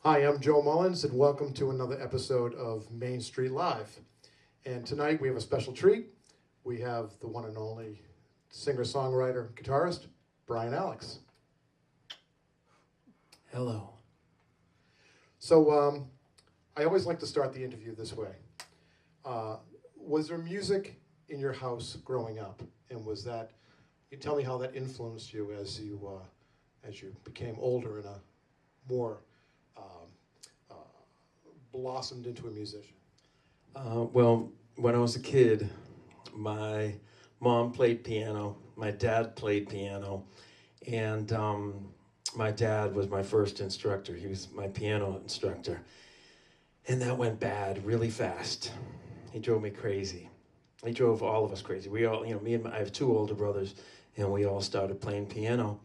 Hi, I'm Joe Mullins, and welcome to another episode of Main Street Live. And tonight we have a special treat. We have the one and only singer-songwriter, guitarist, Brian Alex. Hello. So I always like to start the interview this way. Was there music in your house growing up? And was that, you tell me how that influenced you as you became older and a more blossomed into a musician? Well, when I was a kid, my mom played piano, my dad played piano, and my dad was my first instructor. He was my piano instructor. And that went bad really fast. He drove me crazy. He drove all of us crazy. We all, I have two older brothers, and we all started playing piano.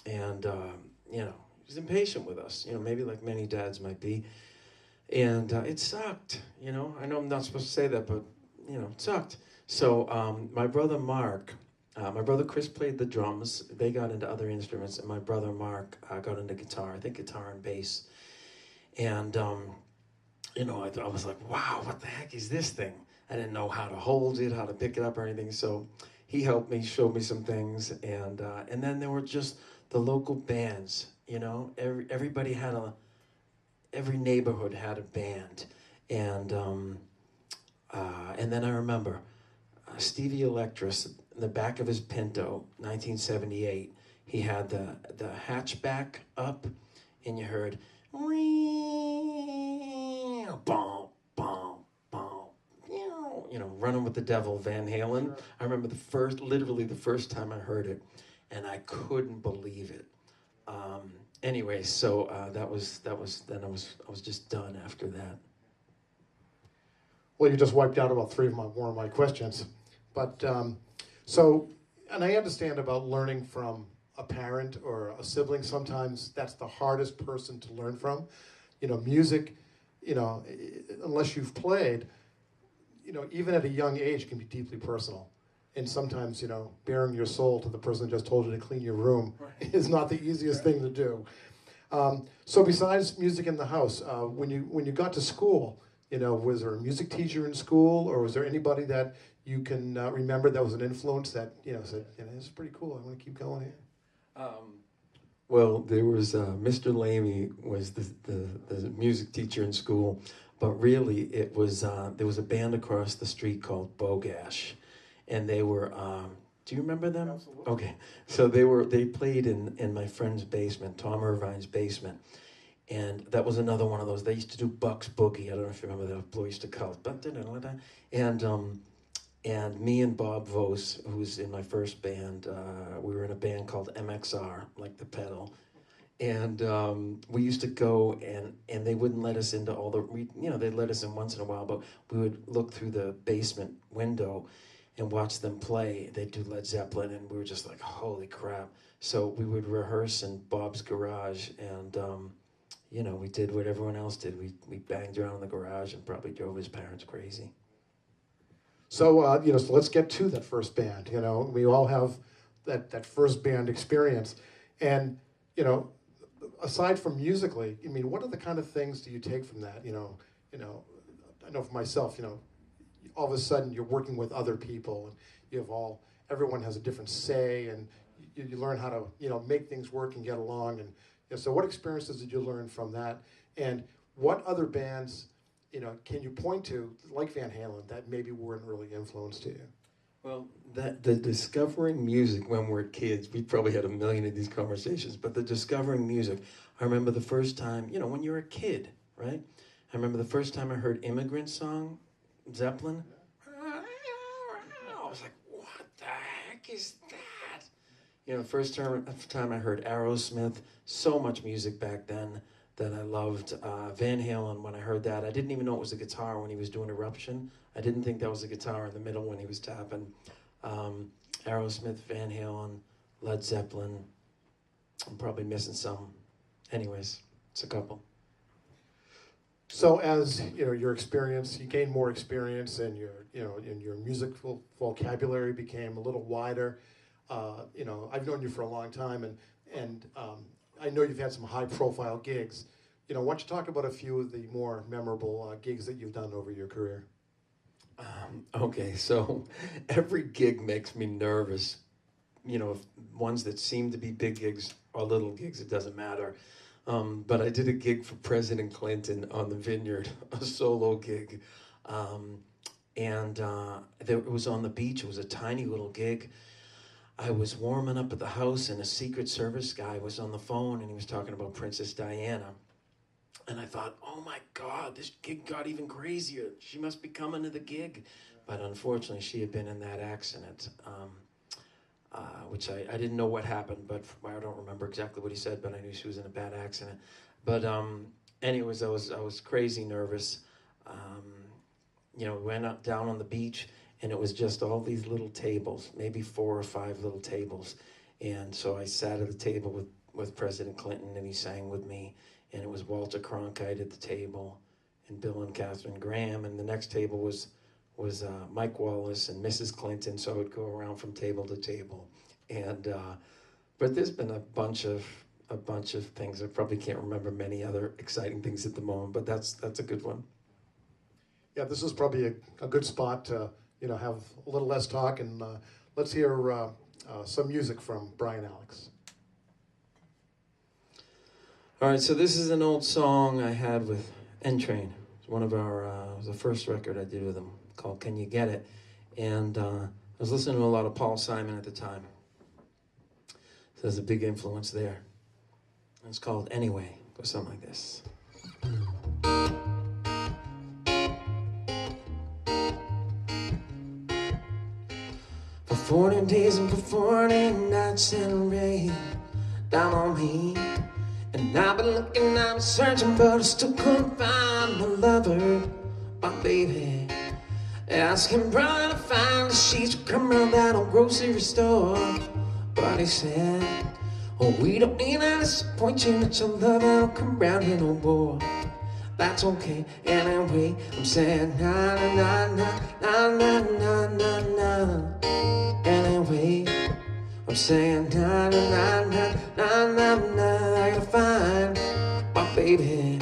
And, he was impatient with us, maybe like many dads might be. And it sucked, I know I'm not supposed to say that, but, it sucked. So my brother Kris played the drums. They got into other instruments, and my brother Mark got into guitar, I think guitar and bass. And, I was like, wow, what the heck is this thing? I didn't know how to hold it, how to pick it up or anything. So he helped me, showed me some things. And then there were just the local bands, everybody had every neighborhood had a band. And then I remember Stevie Electris, in the back of his Pinto, 1978, he had the hatchback up, and you heard, bom, bom, bom, Running with the Devil, Van Halen. Sure. I remember literally the first time I heard it, and I couldn't believe it. Anyway, so that was then I was just done after that. Well, you just wiped out about more of my questions. But so, and I understand about learning from a parent or a sibling. Sometimes that's the hardest person to learn from. Music, unless you've played, even at a young age can be deeply personal. And sometimes, bearing your soul to the person who just told you to clean your room is not the easiest thing to do. So besides music in the house, when you got to school, was there a music teacher in school, or was there anybody that you can remember that was an influence that, said, this is pretty cool, I want to keep going here? Well, there was Mr. Lamy was the music teacher in school, but really it was there was a band across the street called Bogash. And they were, do you remember them? Absolutely. Okay, so they played in my friend's basement, Tom Irvine's basement. And that was another one of those, they used to do Buck's Boogie, I don't know if you remember that, Blue used to call it. And me and Bob Vos, who's in my first band, we were in a band called MXR, like the pedal. And we used to go, and they wouldn't let us into they'd let us in once in a while, but we would look through the basement window and watch them play. They'd do Led Zeppelin, and we were just like, holy crap. So we would rehearse in Bob's garage, and, we did what everyone else did. We banged around in the garage and probably drove his parents crazy. So, so let's get to that first band. We all have that first band experience. And, aside from musically, what are the kind of things do you take from that? I know for myself, all of a sudden you're working with other people, and everyone has a different say, and you learn how to make things work and get along. And so what experiences did you learn from that, and what other bands can you point to, like Van Halen, that maybe weren't really influenced to you? Well, the discovering music when we're kids, we probably had a million of these conversations, but the discovering music, I remember the first time, when you're a kid, right? I remember the first time I heard Immigrant Song, Zeppelin. I was like, what the heck is that? First time I heard Aerosmith, so much music back then that I loved. Van Halen, when I heard that, I didn't even know it was a guitar when he was doing Eruption. I didn't think that was a guitar in the middle when he was tapping. Aerosmith, Van Halen, Led Zeppelin. I'm probably missing some. Anyways, it's a couple. So as your experience, you gained more experience, and your musical vocabulary became a little wider. I've known you for a long time, and I know you've had some high-profile gigs. why don't you talk about a few of the more memorable gigs that you've done over your career? Okay, so every gig makes me nervous. Ones that seem to be big gigs or little gigs, it doesn't matter. But I did a gig for President Clinton on the Vineyard, a solo gig. It was on the beach. It was a tiny little gig. I was warming up at the house, and a Secret Service guy was on the phone, and he was talking about Princess Diana. And I thought, oh my God, this gig got even crazier. She must be coming to the gig. But unfortunately, she had been in that accident, which I didn't know what happened, but I don't remember exactly what he said, but I knew she was in a bad accident. But anyways, I was crazy nervous. We went up down on the beach, and it was just all these little tables, maybe 4 or 5 little tables. And so I sat at the table with President Clinton, and he sang with me. And it was Walter Cronkite at the table, and Bill and Katharine Graham. And the next table was Mike Wallace and Mrs. Clinton. So I would go around from table to table. And but there's been a bunch of things. I probably can't remember many other exciting things at the moment, but that's a good one. Yeah, this is probably a good spot to have a little less talk, and let's hear some music from Brian Alex. All right, so this is an old song I had with N-Train. It's one of our, it was the first record I did with them, called Can You Get It? And I was listening to a lot of Paul Simon at the time. So there's a big influence there. And it's called Anyway. It goes something like this. For 40 days and for 40 nights and rain down on me. And I've been looking, I've been searching, but I still couldn't find my lover, my baby. Asking brother to find the sheets to come around that old grocery store. But he said, oh, we don't need to disappoint you, that your lover don't come around here no more. That's okay, anyway, I'm saying na na na na na na na na. Anyway, I'm saying na na na na na na na. I gotta find my baby.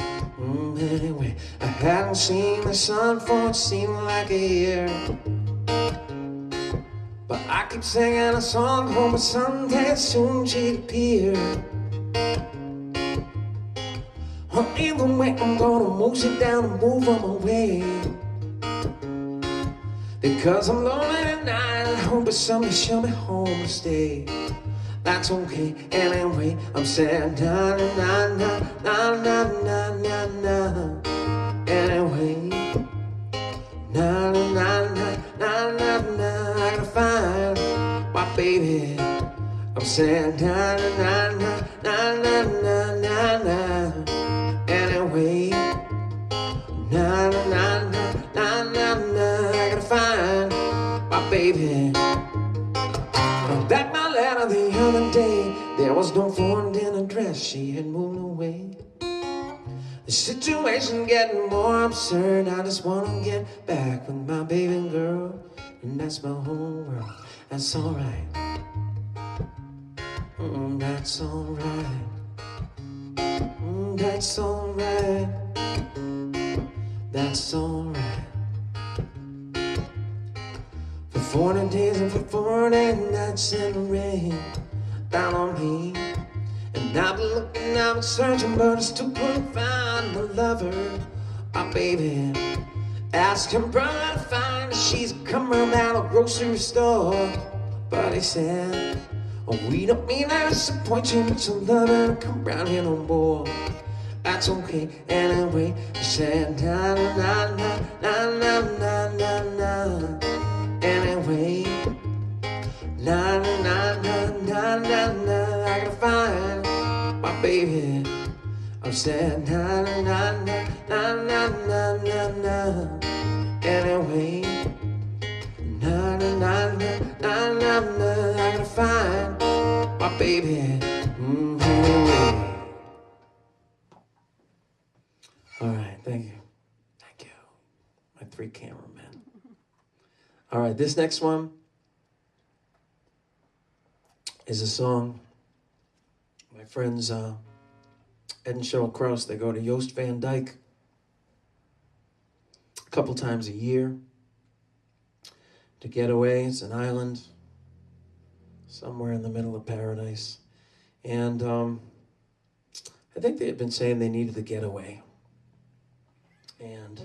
Anyway, I hadn't seen the sun for it seemed like a year. But I keep singing a song, hoping someday soon she'd appear. Well, either way, I'm gonna mosey down and move on my way. Because I'm lonely tonight and hoping somebody she'll be home to stay. That's okay, anyway, I'm saying na na na na na na na na. Anyway, na na na na na na na. I gotta find my baby. I'm saying na na na na na na na na. Anyway, na na na na na na. I gotta find my baby. Back my letter the other day, there was no foreign dinner dress, she had moved away. The situation getting more absurd, I just wanna get back with my baby girl, and that's my whole world. That's alright. That's alright. That's alright. That's alright. For 40 days and for 40 nights in the rain down on me. And I've been looking, I've been searching, but I still couldn't find my lover, my baby. Asking brother to find her, she's coming around a grocery store. But he said, oh, we don't mean to disappoint you, but your lover don't come around here no more. That's okay, anyway, he said, na na na na na na na na. Anyway, na na na na na na. I gotta find my baby. I'm saying na na na na na na na na. Anyway, na na na na na na na. I gotta find my baby. All right, thank you. Thank you. My 3 cameramen. All right, this next one is a song my friends Ed and Cheryl Krause, they go to Joost Van Dyke a couple times a year to get away. It's an island somewhere in the middle of paradise. And I think they had been saying they needed to get away. And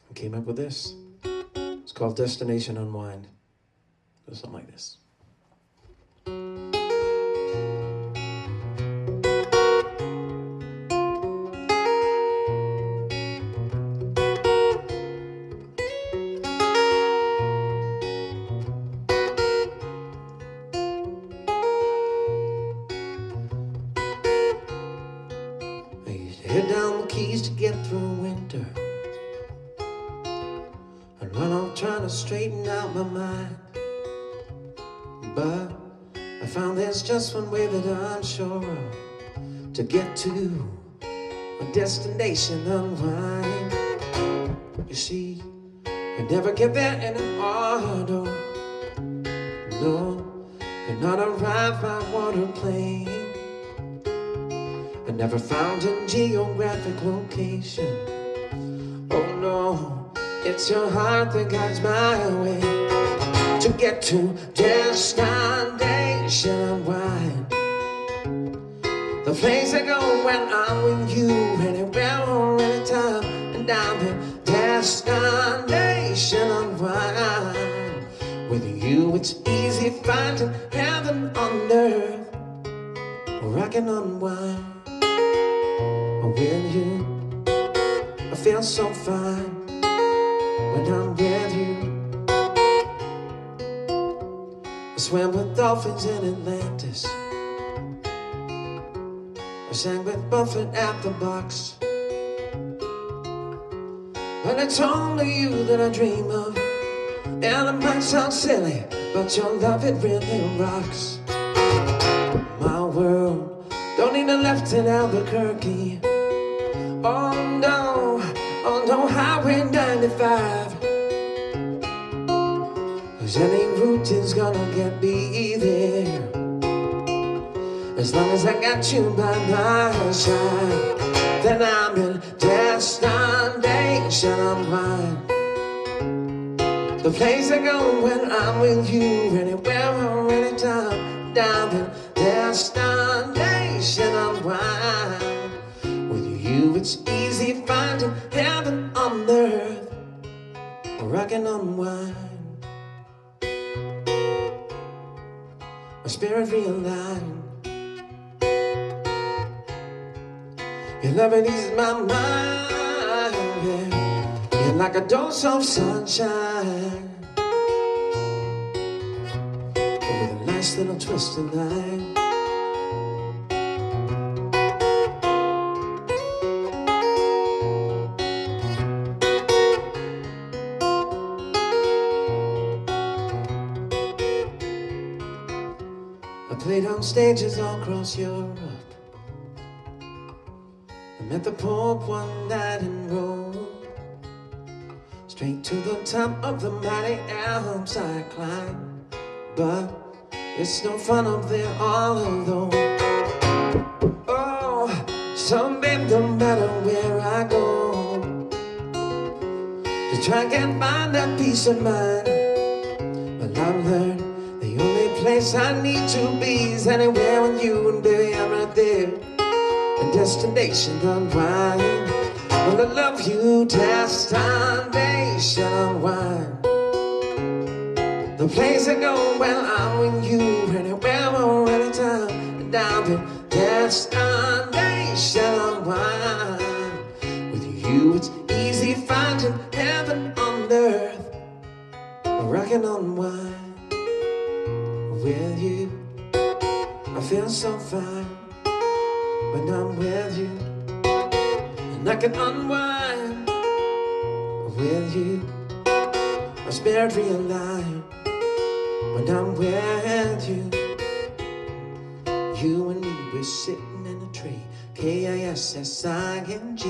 I came up with this. It's called Destination Unwind. It goes something like this. I used to head down the keys to get through winter. I'd run off trying to straighten out my mind. But I found there's just one way that I'm sure of to get to a destination unwind. You see, I never get there in an auto. No, could not arrive by water plane. I never found a geographic location. Oh no, it's your heart that guides my way to get to destination unwind. The place I go when I'm with you, anywhere or anytime, and I'm in destination unwind. With you it's easy finding heaven on earth, where I can unwind. With you, I feel so fine when I'm with you. I swam with dolphins in Atlantis. I sang with Buffett at the box. But it's only you that I dream of. And it might sound silly, but your love, it really rocks. My world don't need a left in Albuquerque. Oh no, Highway 95. 'Cause any route is gonna get me there, as long as I got you by my side. Then I'm in destination unwind. The place I go when I'm with you, anywhere or anytime. Down in destination unwind. It's easy finding heaven on earth, where I can unwind. My spirit realign. Your love, it eases my mind, yeah. You're like a dose of sunshine, with a nice little twist of light. Played on stages all across Europe. I met the Pope one night in Rome. Straight to the top of the mighty Alps I climbed. But it's no fun up there all alone. Oh, someday no matter where I go, to try and find that peace of mind. Well, I've learned the only place I need to be is anywhere with you, and baby, I'm right there. A destination unwind. Well, I love you, destination unwind. The place I go when I'm with you, anywhere or anytime, and I'm in destination unwind. With you, it's easy finding heaven on earth, where I can unwind. With you, I feel so fine when I'm with you, and I can unwind. With you, my spirit realign. When I'm with you, you and me, we're sitting in a tree, K-I-S-S-I-N-G.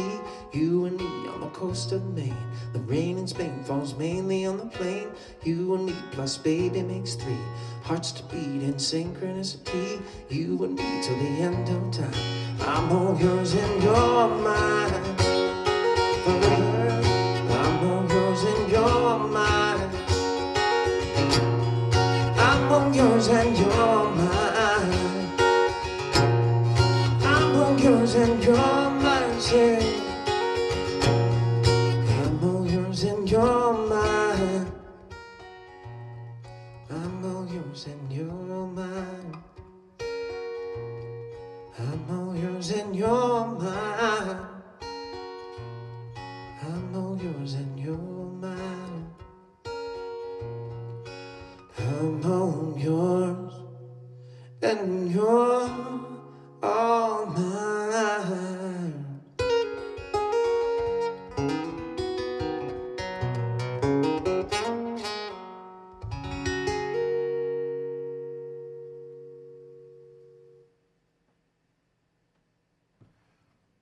You and me on the coast of Maine. The rain in Spain falls mainly on the plain. You and me plus baby makes three. Hearts to beat in synchronicity. You and me till the end of time. I'm all yours and you're mine. Forever. I'm all yours and you're mine. I'm all yours and you're mine. I'm all yours and you're mine. Say, I'm all yours and you're mine. I'm all yours and you're mine. I'm all yours and you're mine. I'm all yours and you're mine. I'm all yours and you're all mine.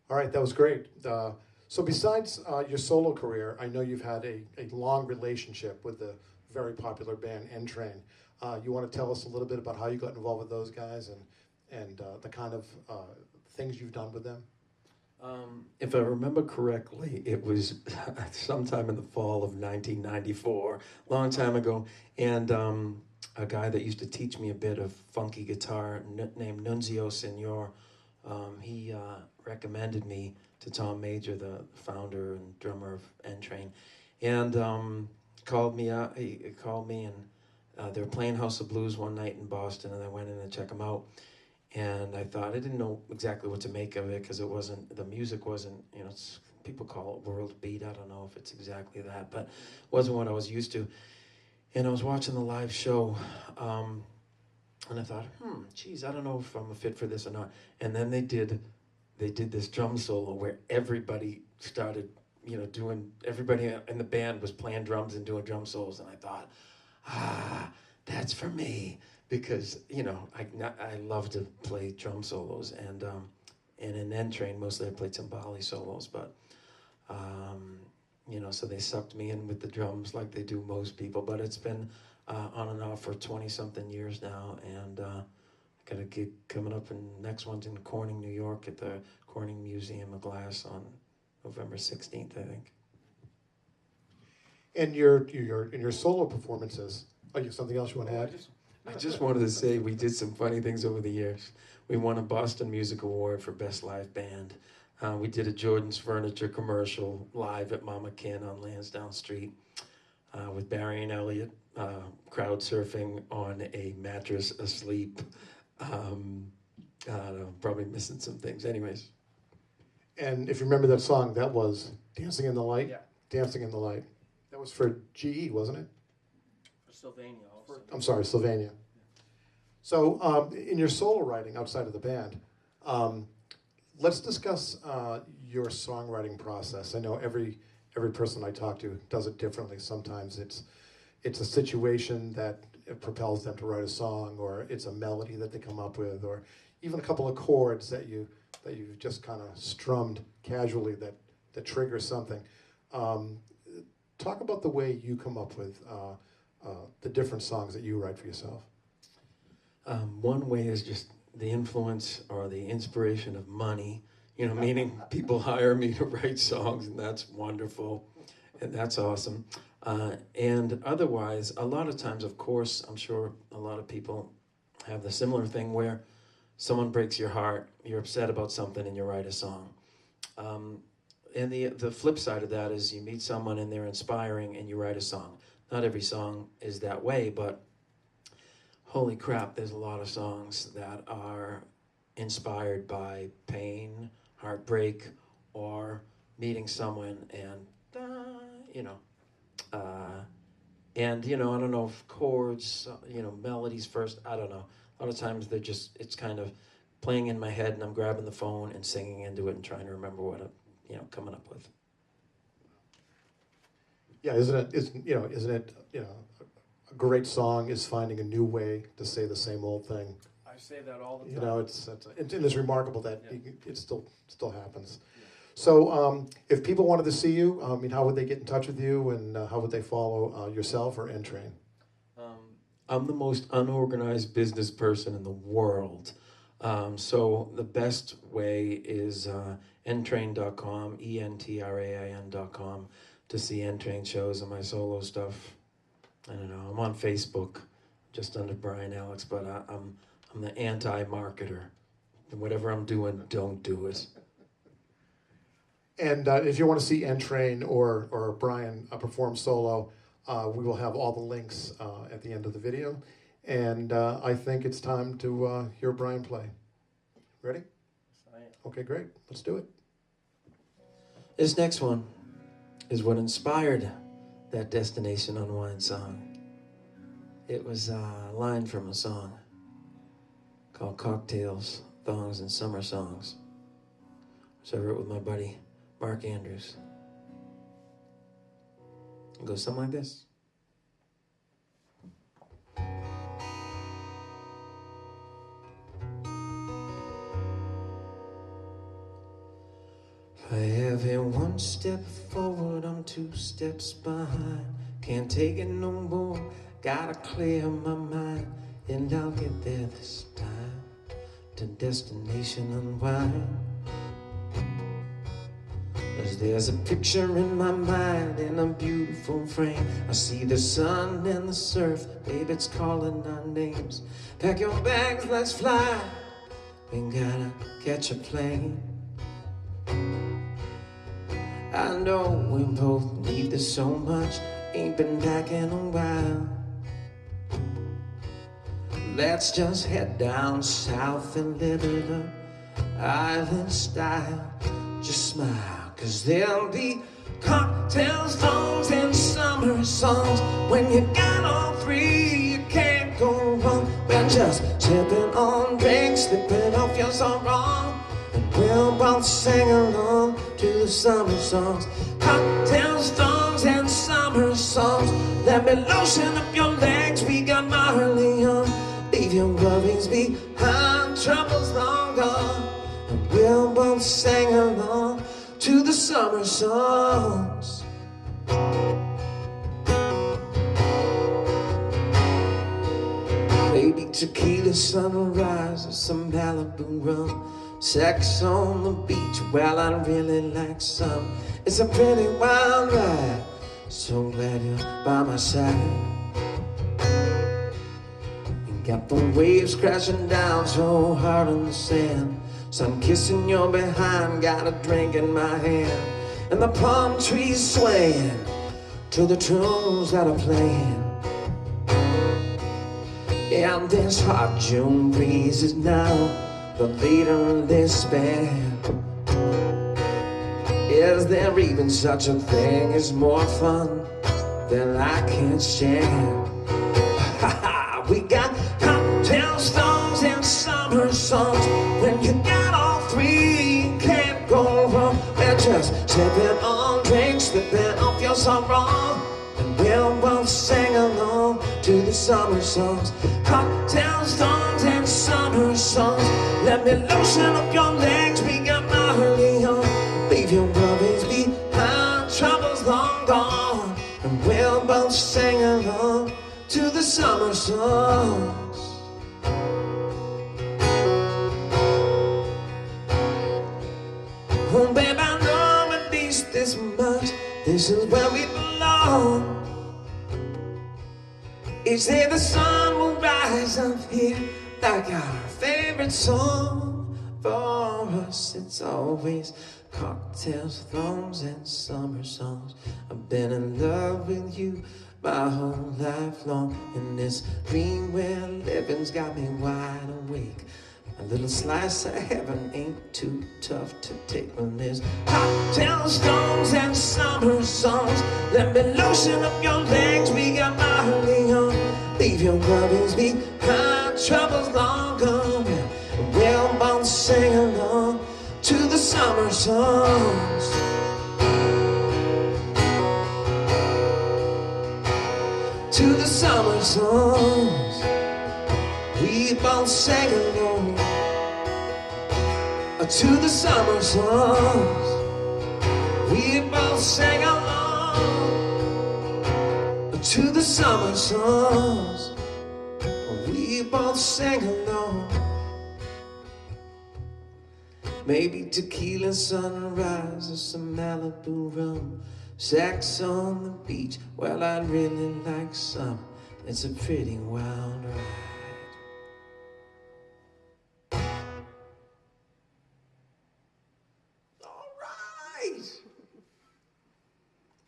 All right, that was great. So besides your solo career, I know you've had a long relationship with the very popular band N-Train. You want to tell us a little bit about how you got involved with those guys and the kind of things you've done with them? If I remember correctly, it was sometime in the fall of 1994, long time ago, and a guy that used to teach me a bit of funky guitar named Nunzio Signor, he recommended me to Tom Major, the founder and drummer of N-Train, and called me out. He called me, and they were playing House of Blues one night in Boston, and I went in to check them out. And I thought, I didn't know exactly what to make of it because it wasn't, the music wasn't, you know, people call it world beat. I don't know if it's exactly that, but it wasn't what I was used to. And I was watching the live show, and I thought, geez, I don't know if I'm a fit for this or not. And then they did this drum solo where everybody started, you know, everybody in the band was playing drums and doing drum solos. And I thought, that's for me. Because, you know, I love to play drum solos, and in N-Train, mostly I played timbali solos, but, you know, so they sucked me in with the drums like they do most people, but it's been on and off for 20-something years now, and got a gig coming up, and next one's in Corning, New York, at the Corning Museum of Glass on November 16th, I think. And your solo performances, you have something else you want to add? I just wanted to say we did some funny things over the years. We won a Boston Music Award for Best Live Band. We did a Jordan's Furniture commercial live at Mama Kin on Lansdowne Street with Barry and Elliott crowd surfing on a mattress asleep. I don't know, probably missing some things. Anyways. And if you remember that song, that was Dancing in the Light? Yeah. Dancing in the Light. That was for GE, wasn't it? For Sylvania. I'm sorry, Sylvania. So in your solo writing outside of the band, let's discuss your songwriting process. I know every person I talk to does it differently. Sometimes it's a situation that propels them to write a song, or it's a melody that they come up with, or even a couple of chords that you've just kind of strummed casually that trigger something. Talk about the way you come up with the different songs that you write for yourself. One way is just the influence or the inspiration of money, you know, meaning people hire me to write songs, and that's wonderful, and that's awesome. And otherwise, a lot of times, of course, I'm sure a lot of people have the similar thing where someone breaks your heart, you're upset about something, and you write a song. And the flip side of that is you meet someone and they're inspiring and you write a song. Not every song is that way, but holy crap, there's a lot of songs that are inspired by pain, heartbreak, or meeting someone and, you know, I don't know if chords, melodies first, I don't know. A lot of times it's kind of playing in my head and I'm grabbing the phone and singing into it and trying to remember what I'm, coming up with. Yeah, isn't it a great song is finding a new way to say the same old thing I say that all the time. You know, it's remarkable that it still happens. Yeah. So, if people wanted to see you, I mean, how would they get in touch with you, and how would they follow yourself or Entrain? I'm the most unorganized business person in the world. So the best way is entrain.com, entrain.com, to see Entrain shows and my solo stuff. I don't know. I'm on Facebook, just under Brian Alex, but I'm the anti-marketer. And whatever I'm doing, don't do it. And if you want to see Entrain or Brian perform solo, we will have all the links at the end of the video. And I think it's time to hear Brian play. Ready? Yes, I am. Okay, great. Let's do it. This next one is what inspired that Destination Unwind song. It was a line from a song called Cocktails, Thongs, and Summer Songs, which I wrote with my buddy Mark Andrews. It goes something like this. For every one step forward, I'm 2 steps behind. Can't take it no more, gotta clear my mind. And I'll get there this time, to Destination Unwind. 'Cause there's a picture in my mind in a beautiful frame. I see the sun and the surf, babe, it's calling our names. Pack your bags, let's fly, we gotta catch a plane. I know we both need this so much, ain't been back in a while. Let's just head down south and live it up, island style. Just smile, 'cause there'll be cocktails, thongs, and summer songs. When you got all three, you can't go wrong. We're just sipping on drinks, slipping off your song wrong. And we'll both sing along to the summer songs. Cocktails, thongs, and summer songs. Let me lotion up your legs, we got Marley on. Leave your worries behind, troubles long gone. And we'll both sing along to the summer songs. Maybe tequila sunrise or some Malibu rum. Sex on the beach, well, I really like some. It's a pretty wild ride, so glad you're by my side. You got the waves crashing down so hard on the sand. Sun kissing your behind, got a drink in my hand. And the palm trees swaying to the tunes that are playing. And this hot June breeze is now the leader in this band. Is there even such a thing as more fun than I can't stand? We got cocktails, thongs, and summer songs. When you got all three, you can't go wrong. We're just sipping on drinks, slipping off your song wrong. And we'll both sing along to the summer songs. Cocktails, thongs, and summer songs. Let me lotion up your legs, we got Marley on. Leave your worries behind, troubles long gone. And we'll both sing along to the summer songs. Oh, babe, I know at least this much, this is where we belong. Each day the sun will rise up here like our favorite song. For us it's always cocktails, thongs, and summer songs. I've been in love with you my whole life long, and this dream we're living's got me wide awake. A little slice of heaven ain't too tough to take when there's cocktails, thongs, and summer songs. Let me lotion up your legs, we got Marley on. Leave your worries behind, troubles long gone. And we'll both sing along to the summer songs. To the summer songs. We we both sang along to the summer songs. We both sang along to the summer songs. We both sang along. Maybe tequila sunrise or some Malibu rum, sex on the beach. Well, I'd really like some. It's a pretty wild ride. All right.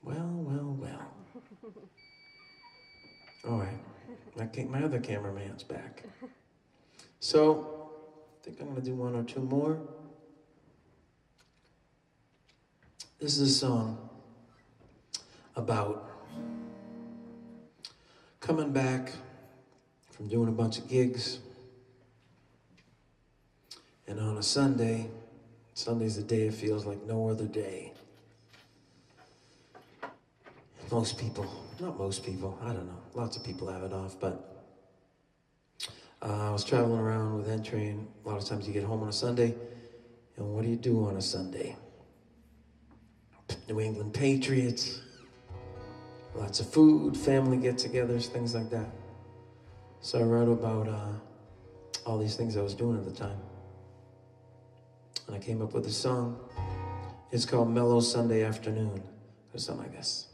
Well. All right. My other cameraman's back. So, I think I'm going to do one or two more. This is a song about coming back from doing a bunch of gigs, and on a Sunday, Sunday's the day it feels like no other day. Most people, not most people, I don't know, lots of people have it off, but I was traveling around with N-Train. A lot of times you get home on a Sunday, and what do you do on a Sunday? New England Patriots, lots of food, family get-togethers, things like that. So I wrote about all these things I was doing at the time. And I came up with a song. It's called Mellow Sunday Afternoon, or something like this.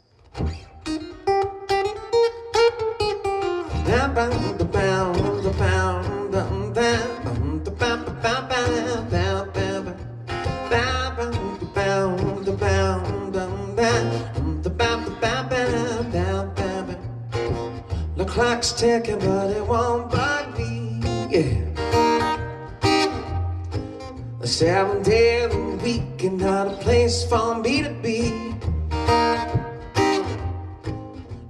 The clock's ticking, but it won't bug me, yeah. The 7 day of the week and not a place for me to be.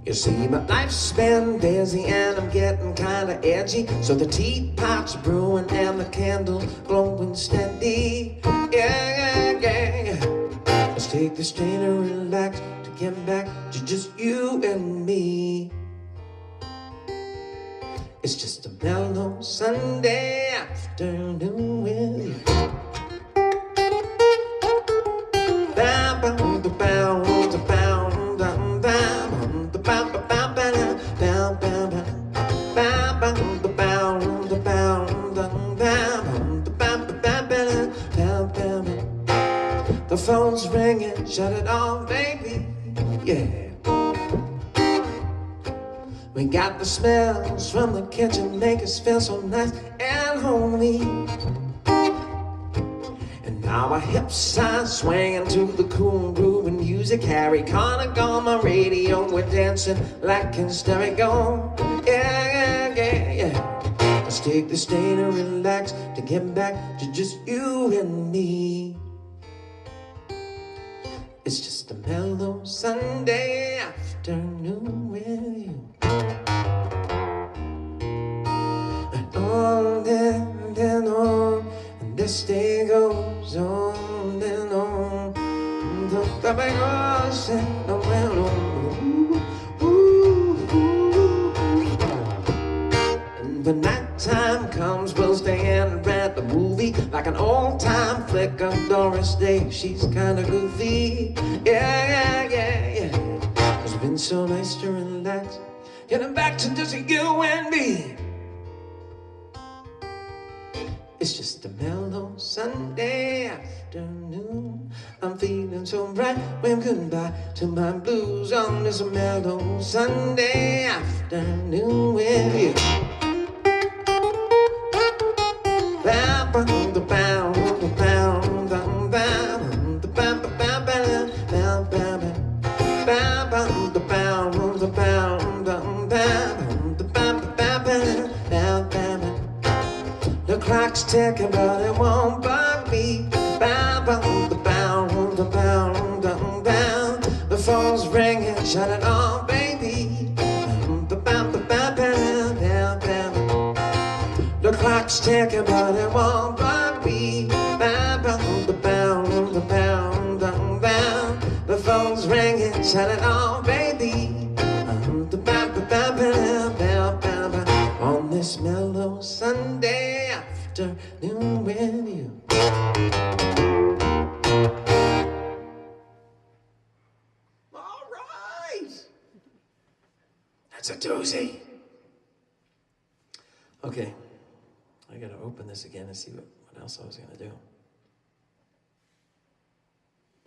You see, my life's been busy and I'm getting kinda edgy, so the teapot's brewing and the candle's glowing steady. Yeah. Let's take this day to relax, to get back to just you and me. It's just a mellow Sunday afternoon with you. The phone's ringing, shut it off, baby, yeah. We got the smells from the kitchen, make us feel so nice and homey. And now our hips are swinging to the cool groove and music. Harry Connick on my radio, we're dancing like in stereo. Yeah. Let's take this day to relax, to get back to just you and me. It's just a mellow Sunday afternoon with you. And on and on, and this day goes on and on. The baby goes and and when night time comes, we'll stay and rent the movie like an old-time flick of Doris Day. She's kinda goofy, yeah. It's been so nice to relax, getting back to just you and me. It's just a mellow Sunday afternoon. I'm feeling so bright, waving goodbye to my blues on this mellow Sunday afternoon with you. The clock's ticking, but it won't bug me. The phone's ringing, shut it off, baby. The clock's ticking, but it won't bug me. The phone's ringing, shut it off, baby. On this mellow Sunday. That's a doozy. Okay, I gotta open this again and see what else I was gonna do.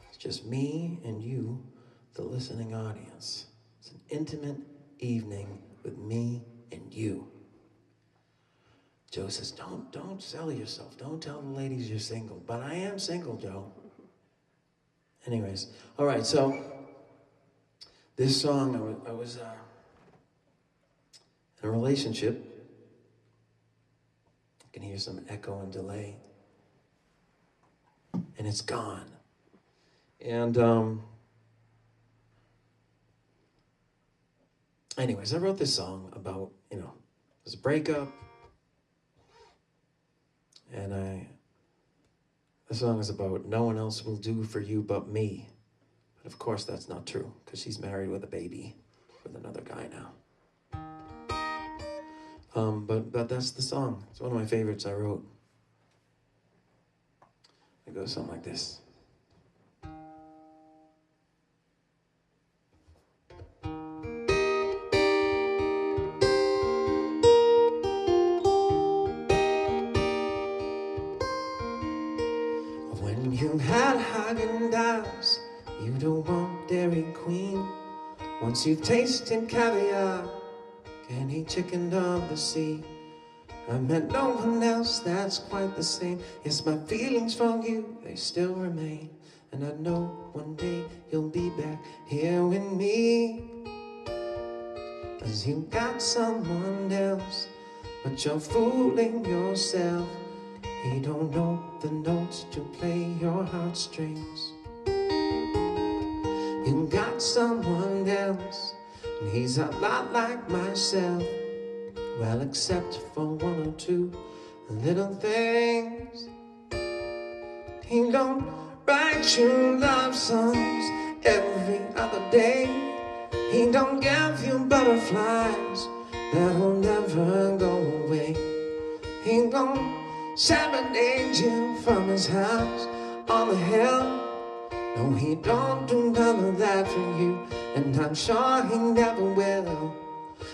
It's just me and you, the listening audience. It's an intimate evening with me and you. Joe says, don't sell yourself. Don't tell the ladies you're single. But I am single, Joe. Anyways, all right, so this song, I was in a relationship. I can hear some echo and delay. And it's gone. And anyways, I wrote this song about, it was a breakup. And the song is about no one else will do for you but me. But of course that's not true, because she's married with a baby with another guy now. But that's the song. It's one of my favorites I wrote. It goes something like this. When you had Haagen-Dazs, you don't want Dairy Queen. Once you've tasted caviar, can't eat chicken of the sea. I met no one else that's quite the same. Yes, my feelings for you, they still remain. And I know one day you'll be back here with me. 'Cause you got someone else, but you're fooling yourself. He don't know the notes to play your heartstrings. You got someone else, and he's a lot like myself. Well, except for one or two little things. He don't write you love songs every other day. He don't give you butterflies that'll never go away. He won't serenade you from his house on the hill. No, he don't do none of that for you, and I'm sure he never will.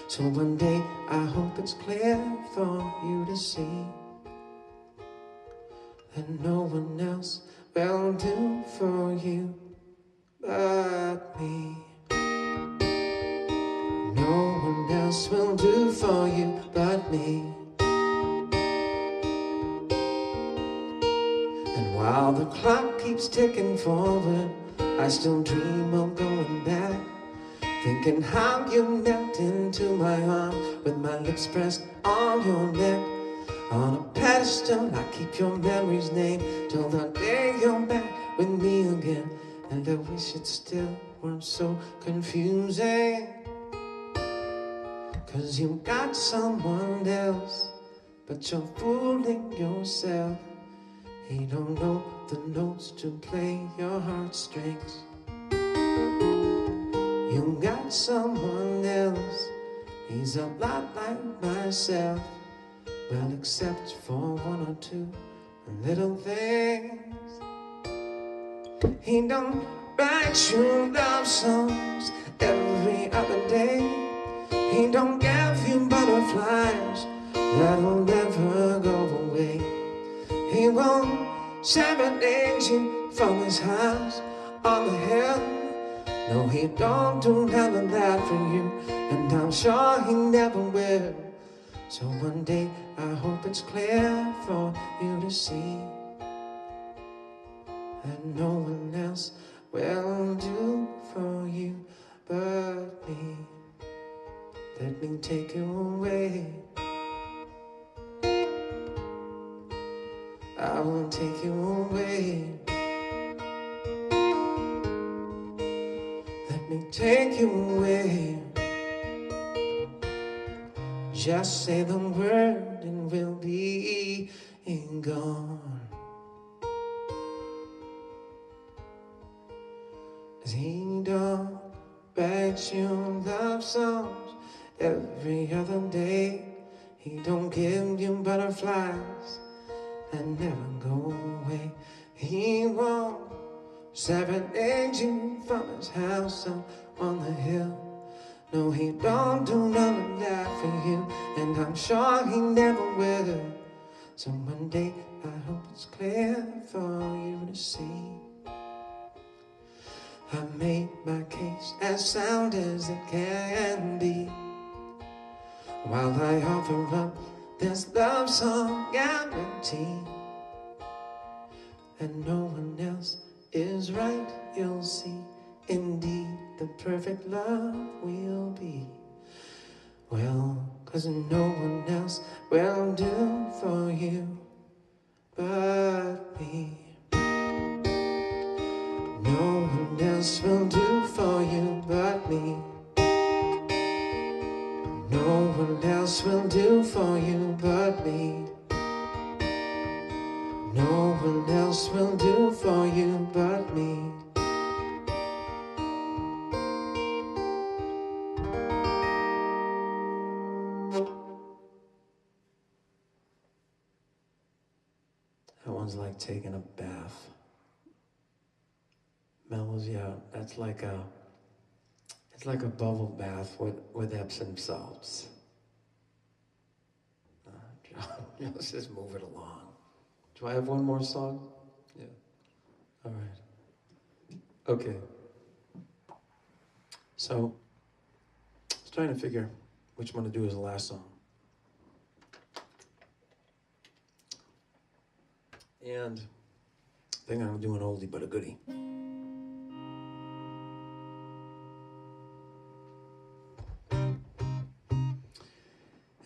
So one day I hope it's clear for you to see that no one else will do for you but me. No one else will do for you but me. And while the clock keeps ticking forward, I still dream of going back, thinking how you knelt into my arms with my lips pressed on your neck. On a pedestal, I keep your memory's name till the day you're back with me again. And I wish it still weren't so confusing. 'Cause you got someone else, but you're fooling yourself. He don't know the notes to play your heartstrings. You got someone else, he's a lot like myself. Well, except for one or two little things. He don't write you love songs every other day. He don't give you butterflies that'll never go away. He won't serenade you from his house on the hill. No, he don't do none of that for you, and I'm sure he never will. So one day I hope it's clear for you to see that no one else will do for you but me. Let me take you away. I will take you away. Let me take you away. Just say the word and we'll be gone. 'Cause he don't write you love songs every other day. He don't give you butterflies and never go away. He won't serenade you from his house up on the hill. No, he don't do none of that for you, and I'm sure he never will. So one day I hope it's clear for you to see. I've made my case as sound as it can be, while I offer up this love song guarantee. And no one else is right, you'll see. Indeed, the perfect love will be. Well, 'cause no one else will do for you but me. No one else will do for you but me. No one else will do for you but me. No one else will do for you but me. That one's like taking a bath. Mellows you out. That's like it's like a bubble bath with Epsom salts. Let's just move it along. Do I have one more song? Yeah. All right. Okay. So, I was trying to figure which one to do as the last song. And I think I'm going to do an oldie but a goodie.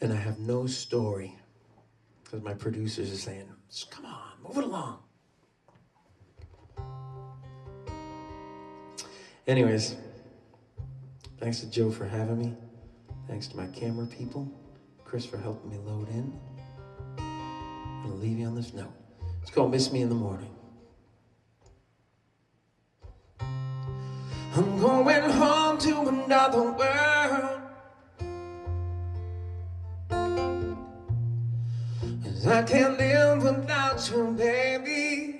And I have no story, because my producers are saying, come on, move it along. Anyways, thanks to Joe for having me. Thanks to my camera people. Kris for helping me load in. I'm going to leave you on this note. It's called Miss Me in the Morning. I'm going home to another world, 'cause I can't live without you, baby.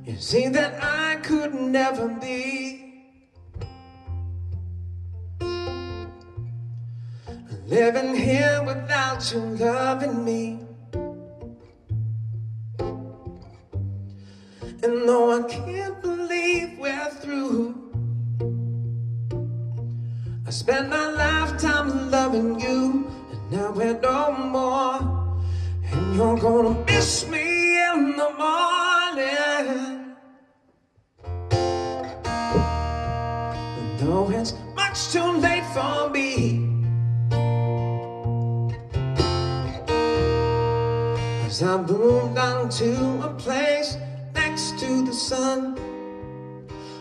You see that I could never be living here without you loving me. And though I can't believe we're through, I spent my lifetime loving you, and now we're no more. And you're gonna miss me in the morning. And though it's much too late for me, 'cause I moved on to a place next to the sun,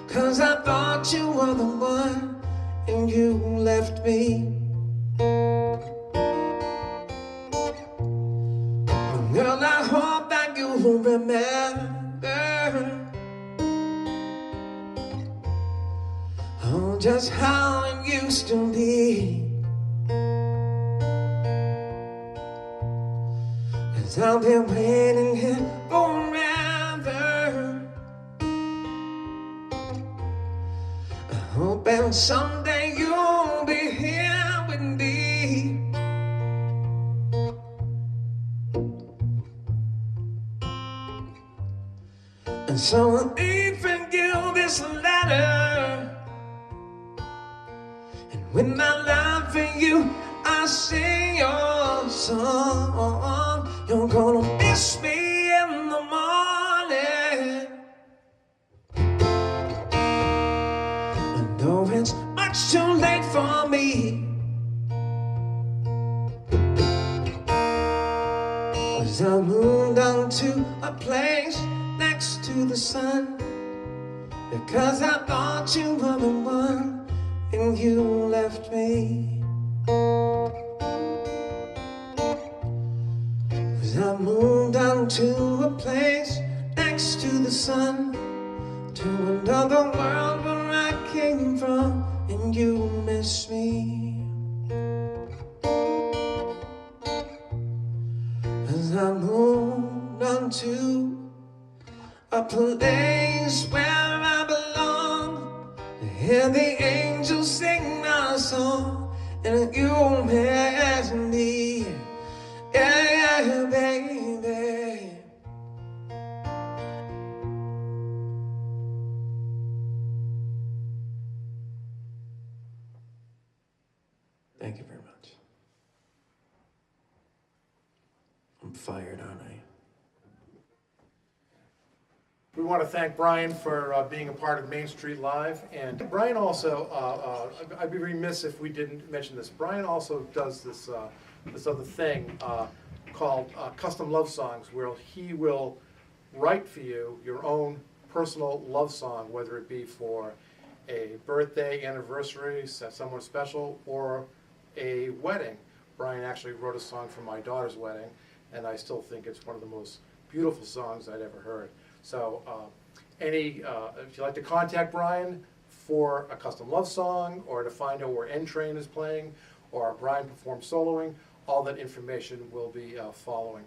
'cause I thought you were the one, and you left me. And girl, I hope that you will remember, oh, just how it used to be. 'Cause I've been waiting here forever, hoping someday you'll be here with me. And so I'll even you this letter, and with my love for you, I sing your song. You're gonna miss me in the morning. And though it's much too late for me, 'cause I moved on to a place next to the sun, because I thought you were the one, and you left me. 'Cause I moved on to a place next to the sun, to another world where I came from, and you miss me. 'Cause I moved on to a place where I belong, and the angels sing our song, and you'll miss me. Yeah, yeah, baby. Thank you very much. I'm fired, aren't I? We want to thank Brian for being a part of Main Street Live. And Brian also, I'd be remiss if we didn't mention this. Brian also does this, this other thing called Custom Love Songs, where he will write for you your own personal love song, whether it be for a birthday, anniversary, someone special, or a wedding. Brian actually wrote a song for my daughter's wedding, and I still think it's one of the most beautiful songs I'd ever heard. So if you'd like to contact Brian for a custom love song, or to find out where N Train is playing, or Brian performs soloing, all that information will be following.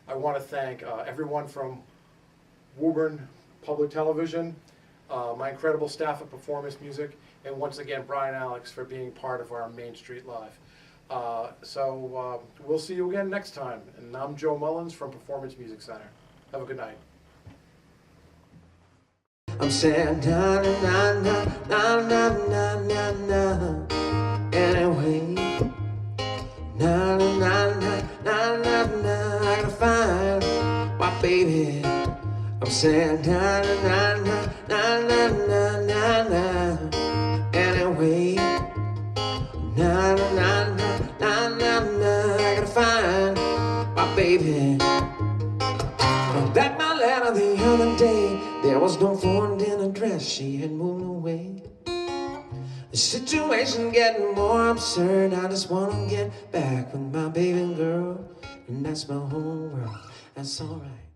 I want to thank everyone from Woburn Public Television, my incredible staff at Performance Music, and once again, Brian Alex for being part of our Main Street Live. We'll see you again next time. And I'm Joe Mullins from Performance Music Center. Have a good night. I'm saying na na na na na na na na. Anyway, na na na na na na na. I gotta find my baby. I'm saying na na na na na na na na. Anyway, na na na na na na. I gotta find my baby. Back my letter the other day, there was no foreign address, she had moved away. The situation getting more absurd, I just wanna get back with my baby girl, and that's my whole world, that's alright.